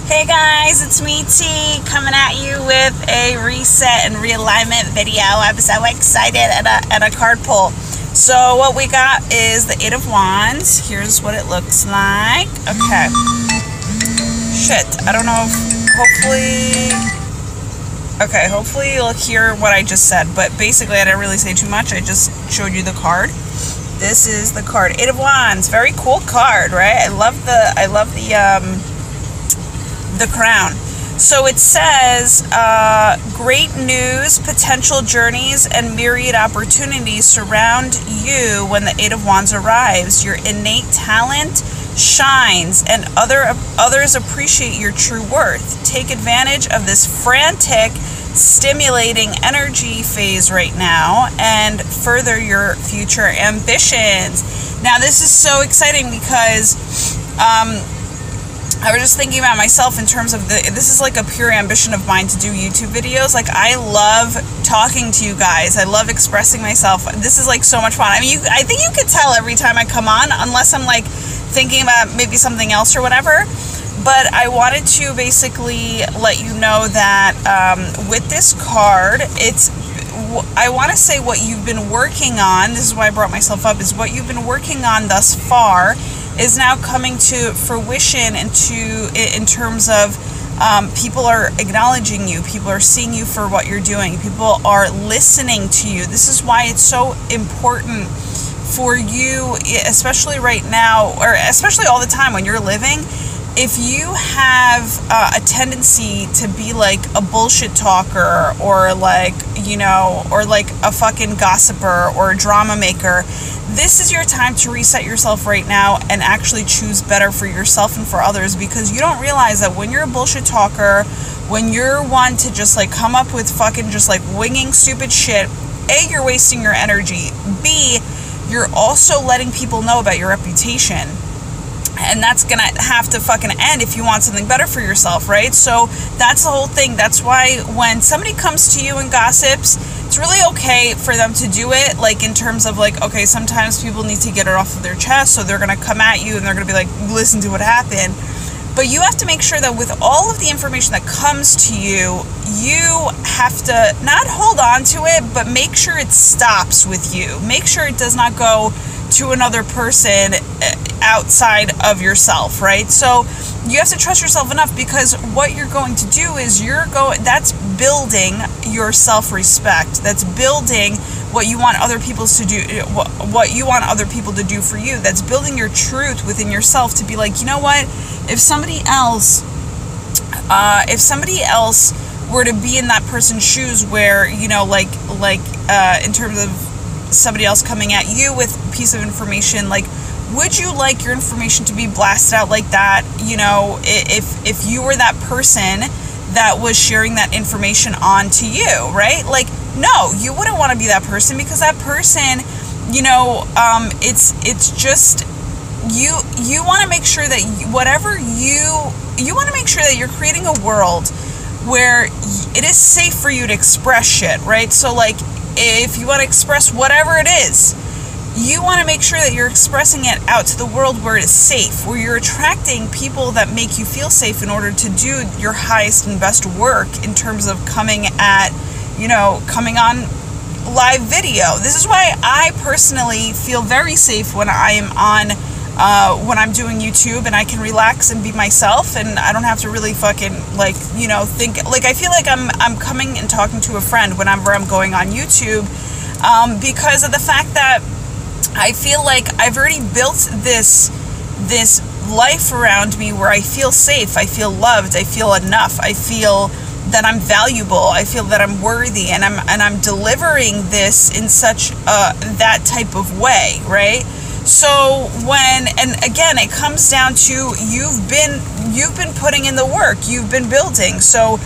Hey guys, it's me T coming at you with a reset and realignment video. I'm so excited and a card pull. So what we got is the Eight of Wands. Here's what it looks like. Okay. Shit, I don't know if hopefully you'll hear what I just said, but basically I didn't really say too much. I just showed you the card. This is the card, Eight of Wands. Very cool card, right? I love the crown. So it says, great news, potential journeys, and myriad opportunities surround you when the Eight of Wands arrives. Your innate talent shines, and others appreciate your true worth. Take advantage of this frantic, stimulating energy phase right now and further your future ambitions. Now, this is so exciting because I was just thinking about myself in terms of this is like a pure ambition of mine to do YouTube videos. Like, I love talking to you guys. I love expressing myself. This is like so much fun. I mean, I think you could tell every time I come on, unless I'm like thinking about maybe something else or whatever. But I wanted to basically let you know that with this card, I want to say what you've been working on, this is why I brought myself up, is what you've been working on thus far is now coming to fruition in terms of people are acknowledging you, people are seeing you for what you're doing, people are listening to you. This is why it's so important for you, especially right now, or especially all the time when you're living. If you have a tendency to be like a bullshit talker or like, or like a fucking gossiper or a drama maker, this is your time to reset yourself right now and actually choose better for yourself and for others, because you don't realize that when you're a bullshit talker, when you're one to just like come up with fucking just like winging stupid shit, A, you're wasting your energy. B, you're also letting people know about your reputation. And that's gonna have to fucking end if you want something better for yourself, right? So that's the whole thing. That's why when somebody comes to you and gossips, it's really okay for them to do it, like in terms of like, okay, sometimes people need to get it off of their chest, so they're gonna come at you and they're gonna be like, listen to what happened. But you have to make sure that with all of the information that comes to you, you have to not hold on to it, but make sure it stops with you. Make sure it does not go to another person outside of yourself, right? So you have to trust yourself enough, because what you're going to do is that's building your self-respect. That's building what you want other people to do, what you want other people to do for you. That's building your truth within yourself to be like, you know what? If somebody else were to be in that person's shoes, where in terms of somebody else coming at you with a piece of information, like, would you like your information to be blasted out like that? If you were that person that was sharing that information on to you, right? Like, no, you wouldn't want to be that person, because that person, it's just, you want to make sure that you want to make sure that you're creating a world where it is safe for you to express shit, right? So like, if you want to express whatever it is, you want to make sure that you're expressing it out to the world where it is safe, where you're attracting people that make you feel safe in order to do your highest and best work in terms of coming on live video. This is why I personally feel very safe when I am on, when I'm doing YouTube, and I can relax and be myself, and I don't have to really fucking think, like, I feel like I'm coming and talking to a friend whenever I'm going on YouTube, because of the fact that I feel like I've already built this life around me where I feel safe, I feel loved, I feel enough, I feel that I'm valuable, I feel that I'm worthy, and I'm delivering this in such that type of way, right? So and again, it comes down to you've been putting in the work, you've been building. So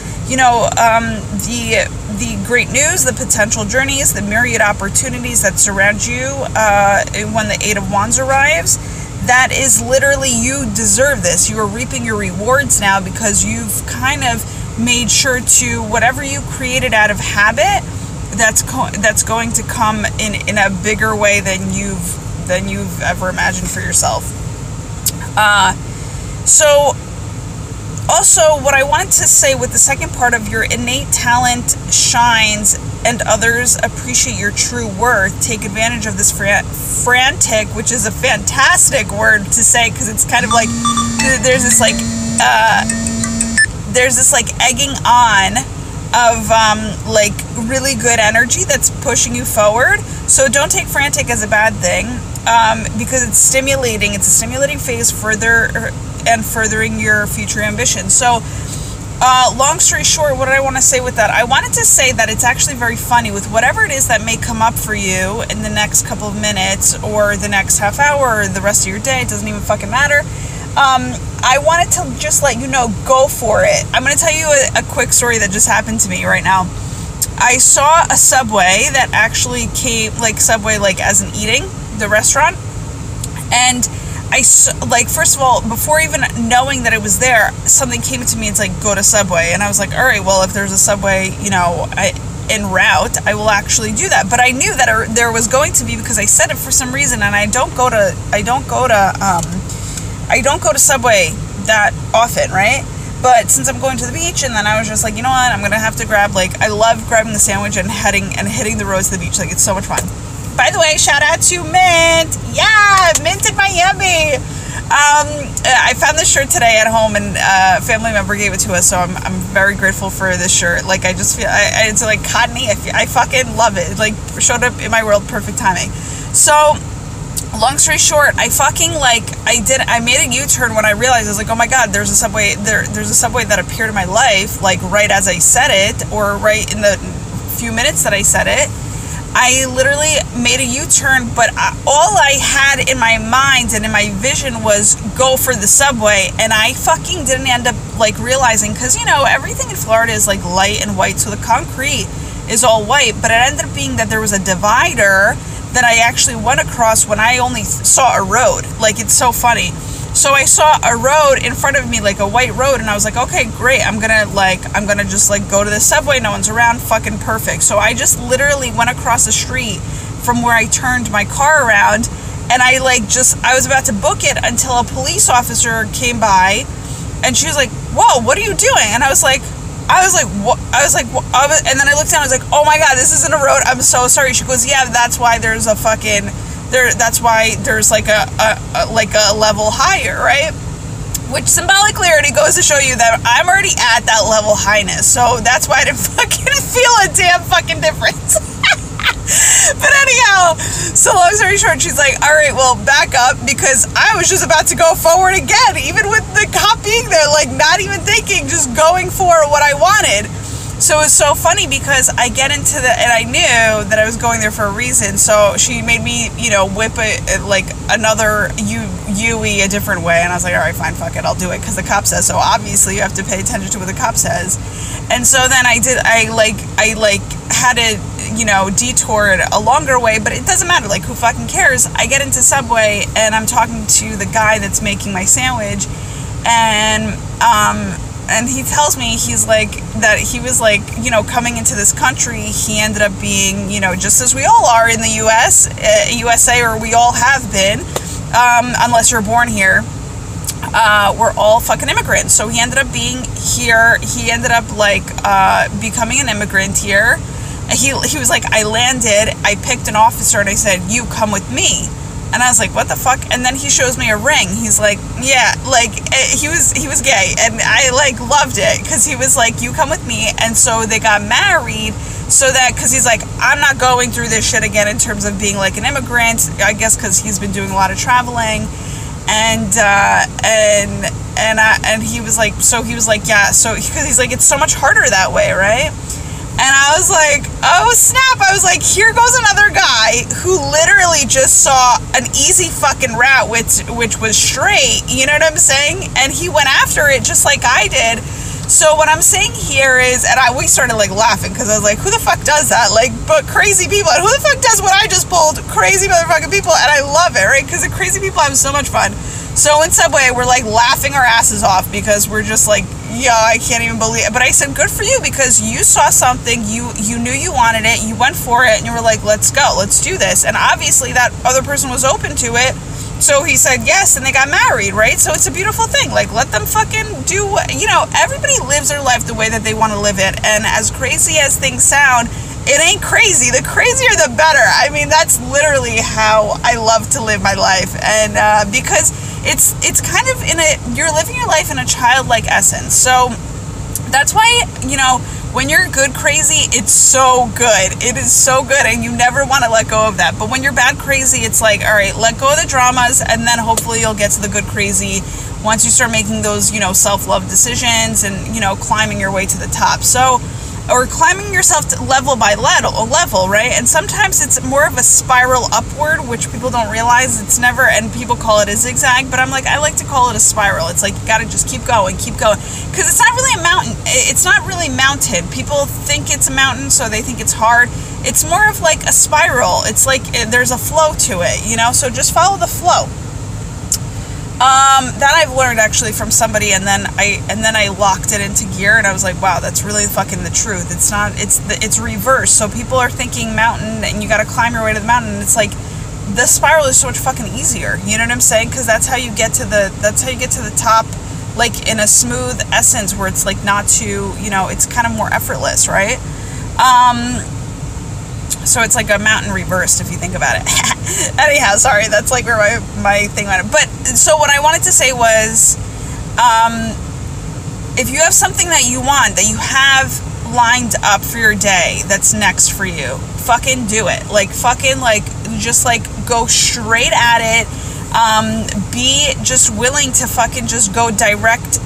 the great news, the potential journeys, the myriad opportunities that surround you when the Eight of Wands arrives, that is literally, you deserve this. You are reaping your rewards now, because you've kind of made sure to, whatever you created out of habit, that's going to come in a bigger way than you've ever imagined for yourself. So Also, what I wanted to say with the second part of your innate talent shines and others appreciate your true worth, take advantage of this frantic, which is a fantastic word to say because it's kind of like there's this like egging on of like really good energy that's pushing you forward. So don't take frantic as a bad thing, because it's stimulating. It's a stimulating phase furthering your future ambition. So long story short, what did I want to say with that? I wanted to say that it's actually very funny with whatever it is that may come up for you in the next couple of minutes or the next half hour or the rest of your day. It doesn't even fucking matter. I wanted to just let you know, go for it. I'm going to tell you a quick story that just happened to me right now. I saw a Subway that actually came, like Subway, like as in eating, the restaurant. And I, like, first of all, before even knowing that it was there, something came to me, it's like, go to Subway. And I was like, all right, well, if there's a Subway, you know, en route, I will actually do that. But I knew that there was going to be, because I said it for some reason, and I don't go to Subway that often, right? But since I'm going to the beach, and then I was just like, you know what, I'm gonna have to grab, like, I love grabbing the sandwich and hitting the roads to the beach. Like, it's so much fun. By the way, shout out to Mint. Yeah, Mint in Miami. I found this shirt today at home, and a family member gave it to us, so I'm very grateful for this shirt. Like, I just feel it's like cottony. I fucking love it. It like showed up in my world, perfect timing. So long story short, I made a U-turn when I realized, I was like, oh my god, there's a Subway that appeared in my life, like right as I said it, or right in the few minutes that I said it. I literally made a U-turn, but all I had in my mind and in my vision was go for the Subway, and I fucking didn't end up like realizing, because you know, everything in Florida is like light and white, so the concrete is all white, but it ended up being that there was a divider that I actually went across when I only saw a road. Like, it's so funny. So I saw a road in front of me, like a white road, and I was like, okay, great, I'm gonna just like go to the Subway, no one's around, fucking perfect. So I just literally went across the street from where I turned my car around, and I was about to book it until a police officer came by, and she was like, whoa, what are you doing? And I was like, what? And then I looked down, I was like, oh my god, this isn't a road, I'm so sorry. She goes, yeah, that's why there's a fucking, that's why there's like a level higher, right? Which symbolically already goes to show you that I'm already at that level highness, so that's why I didn't fucking feel a damn fucking difference. But anyhow, so long story short, she's like, all right, well, back up, because I was just about to go forward again, even with the cop being there, like not even thinking, just going for what I wanted. So it was so funny because I get into and I knew that I was going there for a reason, so she made me, you know, whip another UE a different way, and I was like, all right, fine, fuck it, I'll do it, because the cop says so. Obviously, you have to pay attention to what the cop says. And so then I had to, you know, detour it a longer way, but it doesn't matter, like, who fucking cares? I get into Subway, and I'm talking to the guy that's making my sandwich, and he tells me, he's like, that he was like, you know, coming into this country, he ended up being, you know, just as we all are in the USA, or we all have been, unless you're born here, we're all fucking immigrants. So he ended up being here, he ended up like, becoming an immigrant here. He was like, I landed, I picked an officer, and I said, you come with me. And I was like, what the fuck? And then he shows me a ring. He's like, yeah, like, he was gay. And I, like, loved it, because he was like, you come with me. And so they got married, so that, because he's like, I'm not going through this shit again in terms of being, like, an immigrant, I guess because he's been doing a lot of traveling. And he was like, yeah, so, because he's like, it's so much harder that way, right? And I was like, oh snap, I was like, here goes another guy who literally just saw an easy fucking route, which was straight, you know what I'm saying? And he went after it just like I did. So what I'm saying here is, and we started like laughing, because I was like, who the fuck does that? Like, but crazy people, and who the fuck does what I just pulled? Crazy motherfucking people, and I love it, right? Because the crazy people have so much fun. So in Subway, we're like laughing our asses off, because we're just like, yo, I can't even believe it. But I said, good for you, because you saw something, you knew you wanted it, you went for it, and you were like, let's go, let's do this. And obviously that other person was open to it, So he said yes, and they got married, right? So it's a beautiful thing. Like, let them fucking do what, you know, everybody lives their life the way that they want to live it. And as crazy as things sound, it ain't crazy. The crazier, the better. I mean, that's literally how I love to live my life. And because it's kind of you're living your life in a childlike essence. So that's why, you know, when you're good crazy, it's so good. It is so good, and you never want to let go of that. But when you're bad crazy, it's like, all right, let go of the dramas, and then hopefully you'll get to the good crazy once you start making those, you know, self-love decisions and, you know, climbing your way to the top. So, or climbing yourself to level by level, right? And sometimes it's more of a spiral upward, which people don't realize. It's never, and people call it a zigzag, but I'm like, I like to call it a spiral. It's like, you gotta just keep going, because it's not really a mountain. It's not really mounted. People think it's a mountain, so they think it's hard. It's more of like a spiral. It's like there's a flow to it, you know? So just follow the flow. That I've learned actually from somebody, and then I locked it into gear, and I was like, wow, that's really fucking the truth. It's not, it's reverse. So people are thinking mountain, and you got to climb your way to the mountain, and it's like, the spiral is so much fucking easier. You know what I'm saying? Because that's how you get to the top, like in a smooth essence, where it's like not too, you know, it's kind of more effortless, right? So it's like a mountain reversed, if you think about it. Anyhow, sorry, that's like where my thing went. But so what I wanted to say was, if you have something that you want, that you have lined up for your day, that's next for you, fucking do it. Like, fucking, like, just like go straight at it. Be just willing to fucking just go direct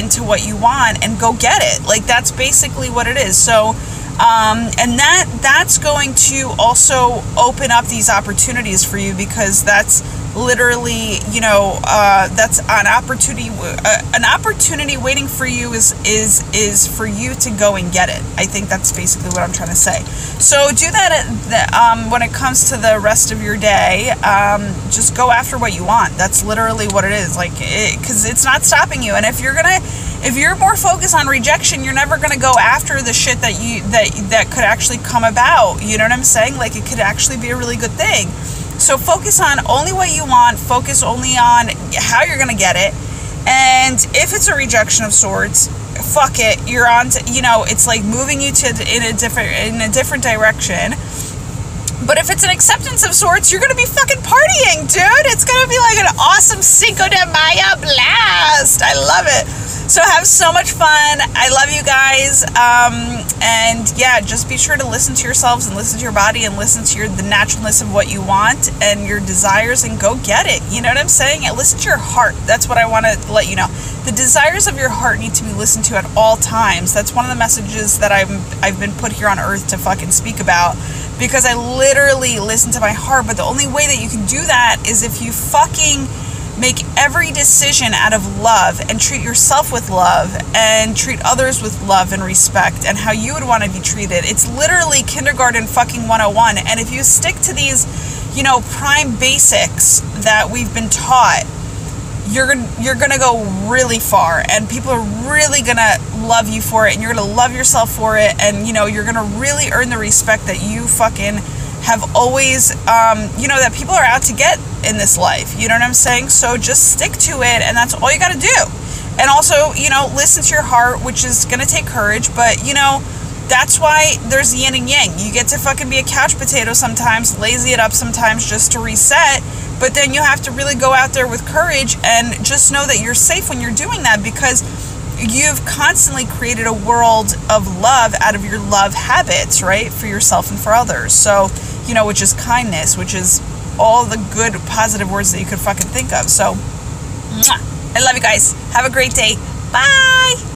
into what you want and go get it. Like, that's basically what it is. So and that's going to also open up these opportunities for you, because that's literally, you know, that's an opportunity waiting for you is for you to go and get it. I think that's basically what I'm trying to say. So do that when it comes to the rest of your day. Just go after what you want. That's literally what it is. Like, because it's not stopping you. And if you're more focused on rejection, you're never gonna go after the shit that could actually come about. You know what I'm saying? Like, it could actually be a really good thing. So focus on only what you want. Focus only on how you're gonna get it. And if it's a rejection of sorts, fuck it. You're on to, you know, it's like moving you in a different direction. But if it's an acceptance of sorts, you're gonna be fucking partying, dude. It's gonna be like an awesome Cinco de Mayo blast. I love it. So have so much fun. I love you guys. And yeah, just be sure to listen to yourselves and listen to your body and listen to the naturalness of what you want and your desires, and go get it. You know what I'm saying? And listen to your heart. That's what I want to let you know. The desires of your heart need to be listened to at all times. That's one of the messages that I've been put here on earth to fucking speak about, because I literally listen to my heart. But the only way that you can do that is if you fucking make every decision out of love, and treat yourself with love, and treat others with love and respect, and how you would want to be treated. It's literally kindergarten fucking 101. And if you stick to these, you know, prime basics that we've been taught, you're gonna go really far, and people are really gonna love you for it, and you're gonna love yourself for it, and, you know, you're gonna really earn the respect that you fucking have always, you know, that people are out to get in this life. You know what I'm saying? So just stick to it, and that's all you got to do. And also, you know, listen to your heart, which is going to take courage, but, you know, that's why there's yin and yang. You get to fucking be a couch potato sometimes, lazy it up sometimes just to reset, but then you have to really go out there with courage, and just know that you're safe when you're doing that, because you've constantly created a world of love out of your love habits, right? For yourself and for others. So, you know, which is kindness, which is all the good, positive words that you could fucking think of. So, I love you guys. Have a great day. Bye.